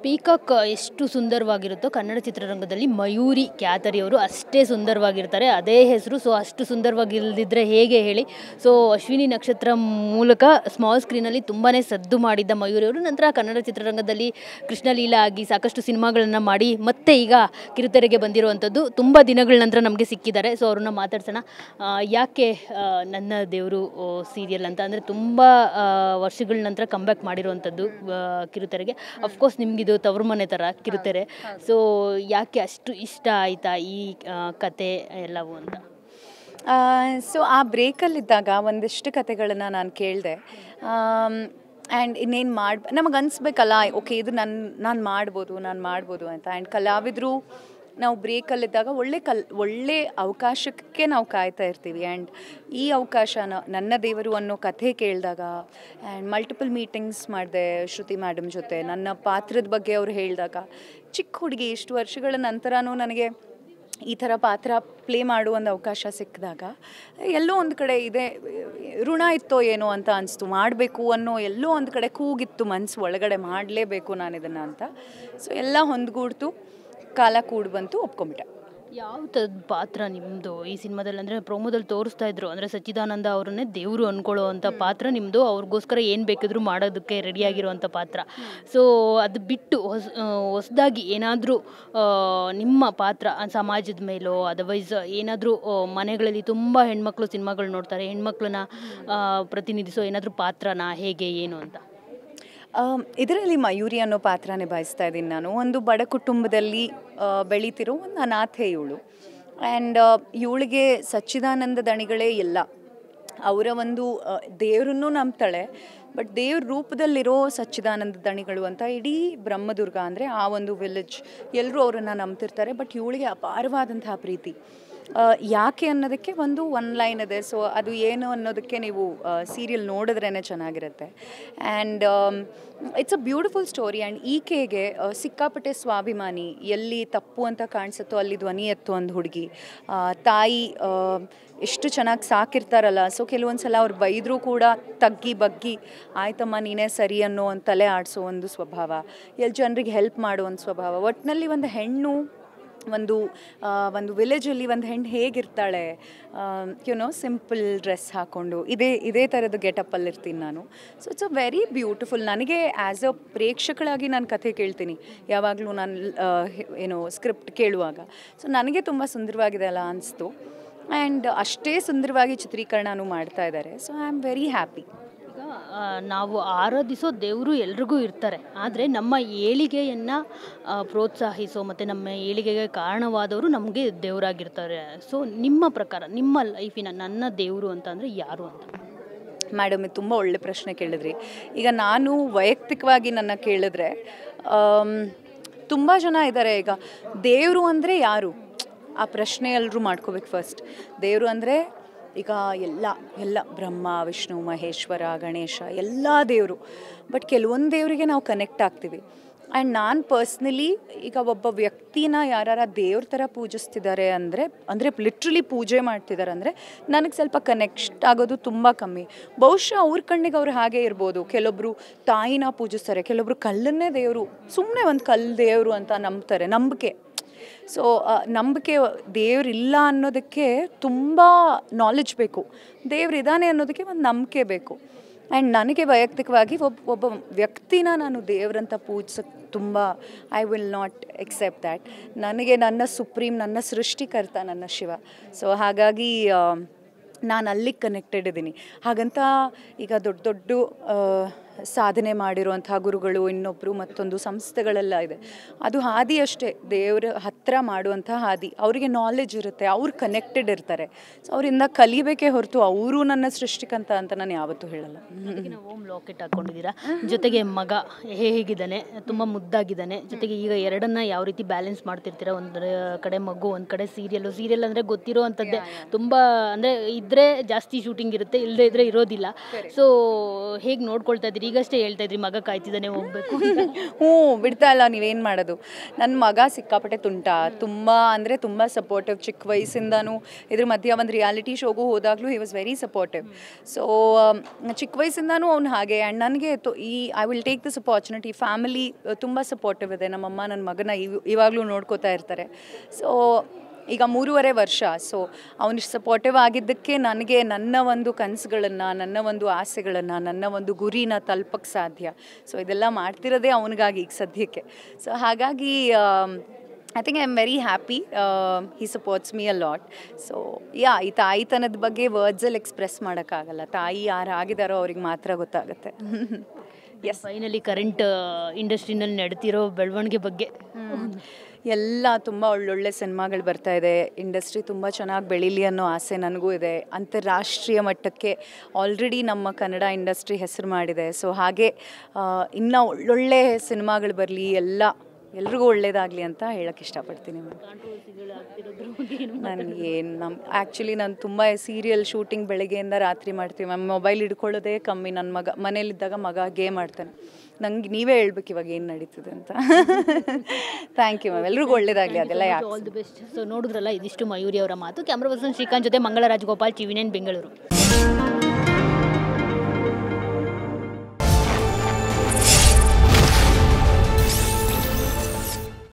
Peacock ಎಷ್ಟು ಸುಂದರವಾಗಿರುತ್ತೋ ಕನ್ನಡ ಚಿತ್ರರಂಗದಲ್ಲಿ ಮಯೂರಿ ಕ್ಯಾತರಿ ಅವರು ಅಷ್ಟೇ ಸುಂದರವಾಗಿರ್ತಾರೆ. ಅದೇ ಹೆಸರು. ಸೊ ಅಷ್ಟು ಸುಂದರವಾಗಿಲ್ಲದಿದ್ದರೆ ಹೇಗೆ ಹೇಳಿ. ಸೊ ಅಶ್ವಿನಿ ನಕ್ಷತ್ರ ಮೂಲಕ ಸ್ಮಾಲ್ ಸ್ಕ್ರೀನಲ್ಲಿ ತುಂಬಾ ಸದ್ದು ಮಾಡಿದ್ದ ಮಯೂರಿ ಅವರು ನಂತರ ಕನ್ನಡ ಚಿತ್ರರಂಗದಲ್ಲಿ ಕೃಷ್ಣಲೀಲಾ ಆಗಿ ಸಾಕಷ್ಟು ಸಿನಿಮಾಗಳನ್ನು ಮಾಡಿ ಮತ್ತೆ ಈಗ ಕಿರುತೆರೆಗೆ ಬಂದಿರುವಂಥದ್ದು. ತುಂಬ ದಿನಗಳ ನಂತರ ನಮಗೆ ಸಿಕ್ಕಿದ್ದಾರೆ. ಸೊ ಅವ್ರನ್ನ ಮಾತಾಡ್ಸೋಣ. ಯಾಕೆ ನನ್ನ ದೇವರು ಸೀರಿಯಲ್ ಅಂತ ಅಂದರೆ ತುಂಬ ವರ್ಷಗಳ ನಂತರ ಕಂಬ್ಯಾಕ್ ಮಾಡಿರುವಂಥದ್ದು ಕಿರುತೆರೆಗೆ. ಅಫ್ಕೋರ್ಸ್ ನಿಮಗಿದು ತವರು ಮನೆ ಥರ ಕಿರುತೆರೆ. ಸೊ ಯಾಕೆ ಅಷ್ಟು ಇಷ್ಟ ಆಯಿತಾ ಈ ಕತೆ ಎಲ್ಲವೂ ಅಂತ? ಸೊ ಆ ಬ್ರೇಕಲ್ಲಿದ್ದಾಗ ಒಂದಿಷ್ಟು ಕತೆಗಳನ್ನು ನಾನು ಕೇಳಿದೆ. ಆ್ಯಂಡ್ ಇನ್ನೇನು ನಮಗೆ ಅನಿಸ್ಬೇಕಲ್ಲ, ಓಕೆ ಇದು ನಾನು ಮಾಡ್ಬೋದು ಅಂತ. ಆ್ಯಂಡ್ ಕಲಾವಿದರು ನಾವು ಬ್ರೇಕಲ್ಲಿದ್ದಾಗ ಒಳ್ಳೆ ಅವಕಾಶಕ್ಕೆ ನಾವು ಕಾಯ್ತಾ ಇರ್ತೀವಿ. ಆ್ಯಂಡ್ ಈ ಅವಕಾಶನ ನನ್ನ ದೇವರು ಅನ್ನೋ ಕಥೆ ಕೇಳಿದಾಗ ಆ್ಯಂಡ್ ಮಲ್ಟಿಪಲ್ ಮೀಟಿಂಗ್ಸ್ ಮಾಡಿದೆ ಶ್ರುತಿ ಮೇಡಮ್ ಜೊತೆ. ನನ್ನ ಪಾತ್ರದ ಬಗ್ಗೆ ಅವ್ರು ಹೇಳಿದಾಗ, ಚಿಕ್ಕ ಹುಡುಗಿ ಇಷ್ಟು ವರ್ಷಗಳ ನಂತರನೂ ನನಗೆ ಈ ಥರ ಪಾತ್ರ ಪ್ಲೇ ಮಾಡೋ ಒಂದು ಅವಕಾಶ ಸಿಕ್ಕಿದಾಗ ಎಲ್ಲೋ ಒಂದು ಕಡೆ ಇದೆ ಋಣ ಇತ್ತೋ ಏನೋ ಅಂತ ಅನಿಸ್ತು. ಮಾಡಬೇಕು ಅನ್ನೋ ಎಲ್ಲೋ ಒಂದು ಕಡೆ ಕೂಗಿತ್ತು ಮನಸ್ಸು ಒಳಗಡೆ, ಮಾಡಲೇಬೇಕು ನಾನು ಇದನ್ನು ಅಂತ. ಸೊ ಎಲ್ಲ ಹೊಂದ್ಗೂಡ್ತು, ಕಾಲ ಕೂಡಿ ಬಂತು, ಒಪ್ಕೊಂಬಿಟ್ಟೆ. ಯಾವ ಥರದ ಪಾತ್ರ ನಿಮ್ಮದು ಈ ಸಿನಿಮಾದಲ್ಲಿ? ಅಂದರೆ ಪ್ರೋಮೋದಲ್ಲಿ ತೋರಿಸ್ತಾ ಇದ್ರು, ಅಂದರೆ ಸಚ್ಚಿದಾನಂದ ಅವ್ರನ್ನೇ ದೇವರು ಅಂದ್ಕೊಳ್ಳೋ ಅಂಥ ಪಾತ್ರ ನಿಮ್ಮದು. ಅವ್ರಿಗೋಸ್ಕರ ಏನು ಬೇಕಿದ್ರೂ ಮಾಡೋದಕ್ಕೆ ರೆಡಿಯಾಗಿರುವಂಥ ಪಾತ್ರ. ಸೊ ಅದು ಬಿಟ್ಟು ಹೊಸದಾಗಿ ಏನಾದರೂ ನಿಮ್ಮ ಪಾತ್ರ ಸಮಾಜದ ಮೇಲೋ ಅದರ್ವೈಸ್ ಏನಾದರೂ ಮನೆಗಳಲ್ಲಿ ತುಂಬ ಹೆಣ್ಮಕ್ಳು ಸಿನಿಮಾಗಳು ನೋಡ್ತಾರೆ, ಹೆಣ್ಮಕ್ಳನ್ನ ಪ್ರತಿನಿಧಿಸೋ ಏನಾದರೂ ಪಾತ್ರನ ಹೇಗೆ ಏನು ಅಂತ? ಇದರಲ್ಲಿ ಮಯೂರಿ ಅನ್ನೋ ಪಾತ್ರ ನಿಭಾಯಿಸ್ತಾ ಇದ್ದೀನಿ ನಾನು. ಒಂದು ಬಡ ಕುಟುಂಬದಲ್ಲಿ ಬೆಳೀತಿರೋ ಒಂದು ಅನಾಥೆ ಇವಳು. ಆ್ಯಂಡ್ ಇವಳಿಗೆ ಸಚ್ಚಿದಾನಂದ ದಣಿಗಳೇ ಎಲ್ಲ. ಅವರ ಒಂದು ದೇವರನ್ನು ನಂಬ್ತಾಳೆ, ಬಟ್ ದೇವ್ರ ರೂಪದಲ್ಲಿರೋ ಸಚ್ಚಿದಾನಂದ ದಣಿಗಳು ಅಂತ ಇಡೀ ಬ್ರಹ್ಮದುರ್ಗ ಅಂದರೆ ಆ ಒಂದು ವಿಲೇಜ್ ಎಲ್ಲರೂ ಅವರನ್ನು ನಂಬ್ತಿರ್ತಾರೆ. ಬಟ್ ಇವಳಿಗೆ ಅಪಾರವಾದಂತಹ ಪ್ರೀತಿ. ಯಾಕೆ ಅನ್ನೋದಕ್ಕೆ ಒನ್ ಲೈನ್ ಇದೆ. ಸೊ ಅದು ಏನು ಅನ್ನೋದಕ್ಕೆ ನೀವು ಸೀರಿಯಲ್ ನೋಡಿದ್ರೇ ಚೆನ್ನಾಗಿರುತ್ತೆ. And it's a beautiful story. And ಈಕೆಗೆ ಸಿಕ್ಕಾಪಟ್ಟೆ ಸ್ವಾಭಿಮಾನಿ, ಎಲ್ಲಿ ತಪ್ಪು ಅಂತ ಕಾಣಿಸುತ್ತೋ ಅಲ್ಲಿ ಧ್ವನಿ ಎತ್ತು ಒಂದು ಹುಡುಗಿ. ತಾಯಿ ಎಷ್ಟು ಚೆನ್ನಾಗಿ ಸಾಕಿರ್ತಾರಲ್ಲ, ಸೊ ಕೆಲವೊಂದು ಸಲ ಅವ್ರು ಬೈದರೂ ಕೂಡ ತಗ್ಗಿ ಬಗ್ಗಿ ಆಯ್ತಮ್ಮ ನೀನೇ ಸರಿ ಅನ್ನೋ ಒಂದು ತಲೆ ಆಡಿಸೋ ಒಂದು ಸ್ವಭಾವ, ಎಲ್ಲಿ ಜನರಿಗೆ ಹೆಲ್ಪ್ ಮಾಡೋ ಒಂದು ಸ್ವಭಾವ. ಒಟ್ಟಿನಲ್ಲಿ ಒಂದು ಹೆಣ್ಣು ಒಂದು ವಿಲೇಜಲ್ಲಿ ಒಂದು ಹೆಣ್ಣು ಹೇಗಿರ್ತಾಳೆ, ಸಿಂಪಲ್ ಡ್ರೆಸ್ ಹಾಕ್ಕೊಂಡು ಇದೇ ಥರದ ಗೆಟಪ್ಪಲ್ಲಿ ಇರ್ತೀನಿ ನಾನು. So it's a very beautiful. ನನಗೆ ಆ್ಯಸ್ ಅ ಪ್ರೇಕ್ಷಕಳಾಗಿ ನಾನು ಕಥೆ ಕೇಳ್ತೀನಿ ಯಾವಾಗಲೂ ನಾನು ಸ್ಕ್ರಿಪ್ಟ್ ಕೇಳುವಾಗ. ಸೊ ನನಗೆ ತುಂಬ ಸುಂದರವಾಗಿದೆ ಅಲ್ಲ ಅನಿಸ್ತು. ಆ್ಯಂಡ್ ಅಷ್ಟೇ ಸುಂದರವಾಗಿ ಚಿತ್ರೀಕರಣನೂ ಮಾಡ್ತಾ ಇದ್ದಾರೆ. So I am very happy. ಈಗ ನಾವು ಆರಾಧಿಸೋ ದೇವರು ಎಲ್ರಿಗೂ ಇರ್ತಾರೆ, ಆದರೆ ನಮ್ಮ ಏಳಿಗೆಯನ್ನು ಪ್ರೋತ್ಸಾಹಿಸೋ ಮತ್ತು ನಮ್ಮ ಏಳಿಗೆಗೆ ಕಾರಣವಾದವರು ನಮಗೆ ದೇವರಾಗಿರ್ತಾರೆ. ಸೊ ನಿಮ್ಮ ಪ್ರಕಾರ ನಿಮ್ಮ ಲೈಫಿನ ನನ್ನ ದೇವರು ಅಂತ ಅಂದರೆ ಯಾರು ಅಂತ? ಮೇಡಮ್, ಇದು ತುಂಬ ಒಳ್ಳೆ ಪ್ರಶ್ನೆ ಕೇಳಿದ್ರಿ. ಈಗ ನಾನು ವೈಯಕ್ತಿಕವಾಗಿ ನನ್ನ ಕೇಳಿದ್ರೆ ತುಂಬ ಜನ ಇದ್ದಾರೆ. ಈಗ ದೇವರು ಅಂದರೆ ಯಾರು ಆ ಪ್ರಶ್ನೆ ಎಲ್ಲರೂ ಮಾಡ್ಕೋಬೇಕು ಫಸ್ಟ್. ದೇವರು ಅಂದರೆ ಈಗ ಎಲ್ಲ ಬ್ರಹ್ಮ ವಿಷ್ಣು ಮಹೇಶ್ವರ ಗಣೇಶ ಎಲ್ಲ ದೇವರು. ಬಟ್ ಕೆಲವೊಂದು ದೇವರಿಗೆ ನಾವು ಕನೆಕ್ಟ್ ಆಗ್ತೀವಿ. ಆ್ಯಂಡ್ ನಾನು ಪರ್ಸ್ನಲಿ ಈಗ ಒಬ್ಬ ವ್ಯಕ್ತಿನ ಯಾರು ದೇವ್ರ ಥರ ಪೂಜಿಸ್ತಿದ್ದಾರೆ ಅಂದರೆ ಲಿಟ್ರಲಿ ಪೂಜೆ ಮಾಡ್ತಿದ್ದಾರೆ ಅಂದರೆ ನನಗೆ ಸ್ವಲ್ಪ ಕನೆಕ್ಟ್ ಆಗೋದು ತುಂಬ ಕಮ್ಮಿ. ಬಹುಶಃ ಅವ್ರ ಕಣ್ಣಿಗೆ ಅವ್ರು ಹಾಗೆ ಇರ್ಬೋದು. ಕೆಲವೊಬ್ಬರು ತಾಯಿನ ಪೂಜಿಸ್ತಾರೆ, ಕೆಲವೊಬ್ರು ಕಲ್ಲನ್ನೇ ದೇವರು, ಸುಮ್ಮನೆ ಒಂದು ಕಲ್ಲು ದೇವರು ಅಂತ ನಂಬ್ತಾರೆ, ನಂಬಿಕೆ. ಸೊ ನಂಬಿಕೆ, ದೇವ್ರಿಲ್ಲ ಅನ್ನೋದಕ್ಕೆ ತುಂಬ ನಾಲೆಡ್ಜ್ ಬೇಕು, ದೇವ್ರಿದ್ದಾನೆ ಅನ್ನೋದಕ್ಕೆ ಒಂದು ನಂಬಿಕೆ ಬೇಕು. ಆ್ಯಂಡ್ ನನಗೆ ವೈಯಕ್ತಿಕವಾಗಿ ಒಬ್ಬ ವ್ಯಕ್ತಿನ ನಾನು ದೇವ್ರಂತ ಪೂಜಿಸೋಕ್ಕೆ ತುಂಬ I will not accept that. ನನಗೆ ನನ್ನ ಸುಪ್ರೀಂ, ನನ್ನ ಸೃಷ್ಟಿಕರ್ತ ನನ್ನ ಶಿವ. ಸೊ ಹಾಗಾಗಿ ನಾನು ಅಲ್ಲಿಗೆ ಕನೆಕ್ಟೆಡ್ ಇದ್ದೀನಿ. ಹಾಗಂತ ಈಗ ದೊಡ್ಡ ಸಾಧನೆ ಮಾಡಿರುವಂತಹ ಗುರುಗಳು ಇನ್ನೊಬ್ಬರು ಮತ್ತೊಂದು ಸಂಸ್ಥೆಗಳೆಲ್ಲ ಇದೆ, ಅದು ಹಾದಿ ಅಷ್ಟೇ, ದೇವರ ಹತ್ತಿರ ಮಾಡುವಂಥ ಹಾದಿ. ಅವರಿಗೆ ನಾಲೆಡ್ಜ್ ಇರುತ್ತೆ, ಅವ್ರು ಕನೆಕ್ಟೆಡ್ ಇರ್ತಾರೆ. ಸೊ ಅವರಿಂದ ಕಲಿಬೇಕೇ ಹೊರತು ಅವರು ನನ್ನ ಸೃಷ್ಟಿಕಂತ ಅಂತ ನಾನು ಯಾವತ್ತೂ ಹೇಳಲ್ಲ. ಓಮ್ ಲಾಕೆಟ್ ಹಾಕ್ಕೊಂಡಿದ್ದೀರಾ, ಜೊತೆಗೆ ಮಗ ಹೇಗಿದ್ದಾನೆ, ತುಂಬ ಮುದ್ದಾಗಿದ್ದಾನೆ, ಜೊತೆಗೆ ಈಗ ಎರಡನ್ನ ಯಾವ ರೀತಿ ಬ್ಯಾಲೆನ್ಸ್ ಮಾಡ್ತಿರ್ತೀರಾ? ಒಂದು ಕಡೆ ಮಗು, ಒಂದು ಕಡೆ ಸೀರಿಯಲ್ ಅಂದರೆ ಗೊತ್ತಿರೋ ಅಂಥದ್ದೇ, ತುಂಬ ಅಂದರೆ ಇದ್ದರೆ ಜಾಸ್ತಿ ಶೂಟಿಂಗ್ ಇರುತ್ತೆ, ಇಲ್ಲದೇ ಇದ್ದರೆ ಇರೋದಿಲ್ಲ. ಸೊ ಹೇಗೆ ನೋಡ್ಕೊಳ್ತಾ ಇದ್ದೀರಿ? ಈಗಷ್ಟೇ ಹೇಳ್ತಾ ಇದ್ರಿ ಮಗ ಕಾಯ್ತಿದ್ದಾನೆ ಹೋಗ್ಬೇಕು ಹ್ಞೂ ಬಿಡ್ತಾ ಇಲ್ಲ, ನೀವೇನು ಮಾಡೋದು. ನನ್ನ ಮಗ ಸಿಕ್ಕಾಪಟ್ಟೆ ತುಂಟ, ತುಂಬ ಅಂದರೆ ತುಂಬ ಸಪೋರ್ಟಿವ್. ಚಿಕ್ಕ ವಯಸ್ಸಿಂದನೂ ಇದ್ರ ಮಧ್ಯೆ ಒಂದು ರಿಯಾಲಿಟಿ ಶೋಗೂ ಹೋದಾಗಲೂ he was very supportive. So ಚಿಕ್ಕ ವಯಸ್ಸಿಂದನೂ ಅವ್ನು ಹಾಗೆ. ಆ್ಯಂಡ್ ನನಗೆ I will take this opportunity. Family ತುಂಬ ಸಪೋರ್ಟಿವ್ ಇದೆ. ನಮ್ಮಮ್ಮ ನನ್ನ ಮಗನ ಇವಾಗಲೂ ನೋಡ್ಕೋತಾ ಇರ್ತಾರೆ. ಸೊ ಈಗ 3.5 ವರ್ಷ. ಸೊ ಅವನಿಷ್ಟು ಸಪೋರ್ಟಿವ್ ಆಗಿದ್ದಕ್ಕೆ ನನಗೆ ನನ್ನ ಒಂದು ಕನಸುಗಳನ್ನು, ನನ್ನ ಒಂದು ಆಸೆಗಳನ್ನು, ನನ್ನ ಒಂದು ಗುರಿನ ತಲುಪಕ್ಕೆ ಸಾಧ್ಯ. ಸೊ ಇದೆಲ್ಲ ಮಾಡ್ತಿರೋದೇ ಅವನಿಗಾಗಿ ಈಗ ಸದ್ಯಕ್ಕೆ. ಸೊ ಹಾಗಾಗಿ I think I am very happy. He supports me a lot. So ಈ ತಾಯಿತನದ ಬಗ್ಗೆ ವರ್ಡ್ಸಲ್ಲಿ ಎಕ್ಸ್ಪ್ರೆಸ್ ಮಾಡೋಕ್ಕಾಗಲ್ಲ. ತಾಯಿ ಯಾರು ಆಗಿದಾರೋ ಅವ್ರಿಗೆ ಮಾತ್ರ ಗೊತ್ತಾಗುತ್ತೆ. ಎಸ್, ಫೈನಲಿ ಕರೆಂಟ್ ಇಂಡಸ್ಟ್ರಿನಲ್ಲಿ ನಡ್ತಿರೋ ಬೆಳವಣಿಗೆ ಬಗ್ಗೆ ಎಲ್ಲ ತುಂಬ ಒಳ್ಳೊಳ್ಳೆ ಸಿನಿಮಾಗಳು ಬರ್ತಾ ಇದೆ. ಇಂಡಸ್ಟ್ರಿ ತುಂಬ ಚೆನ್ನಾಗಿ ಬೆಳೀಲಿ ಅನ್ನೋ ಆಸೆ ನನಗೂ ಇದೆ. ಅಂತಾರಾಷ್ಟ್ರೀಯ ಮಟ್ಟಕ್ಕೆ ಆಲ್ರೆಡಿ ನಮ್ಮ ಕನ್ನಡ ಇಂಡಸ್ಟ್ರಿ ಹೆಸರು ಮಾಡಿದೆ. ಸೊ ಹಾಗೆ ಇನ್ನೂ ಒಳ್ಳೊಳ್ಳೆ ಸಿನಿಮಾಗಳು ಬರಲಿ, ಎಲ್ರಿಗೂ ಒಳ್ಳೇದಾಗಲಿ ಅಂತ ಹೇಳೋಕ್ಕೆ ಇಷ್ಟಪಡ್ತೀನಿ. ಆ್ಯಕ್ಚುಲಿ ನಾನು ತುಂಬ ಸೀರಿಯಲ್ ಶೂಟಿಂಗ್ ಬೆಳಗ್ಗೆಯಿಂದ ರಾತ್ರಿ ಮಾಡ್ತೀವಿ ಮ್ಯಾಮ್. ಮೊಬೈಲ್ ಹಿಡ್ಕೊಳ್ಳೋದೇ ಕಮ್ಮಿ. ನನ್ನ ಮಗ ಮನೇಲಿದ್ದಾಗ ಮಗ ಗೇಮ್ ಮಾಡ್ತಾನೆ. ನಂಗೆ ನೀವೇ ಹೇಳ್ಬೇಕು ಇವಾಗ ಏನು ನಡೀತಿದೆ ಅಂತ. ಥ್ಯಾಂಕ್ ಯು ಮ್ಯಾಮ್, ಎಲ್ರಿಗೂ ಒಳ್ಳೇದಾಗಲಿ. ಅದೆಲ್ಲ ಯಾಕೆ ಆಲ್ ದಿ ಬೆಸ್ಟ್. ಸೊ ನೋಡಿದ್ರಲ್ಲ, ಇದಿಷ್ಟು ಮಯೂರಿ ಅವರ ಮಾತು. ಕ್ಯಾಮ್ರಾ ಪರ್ಸನ್ ಶ್ರೀಕಾಂತ್ ಜೊತೆ ಮಂಗಳ ರಾಜಗೋಪಾಲ್, TV9 ಬೆಂಗಳೂರು.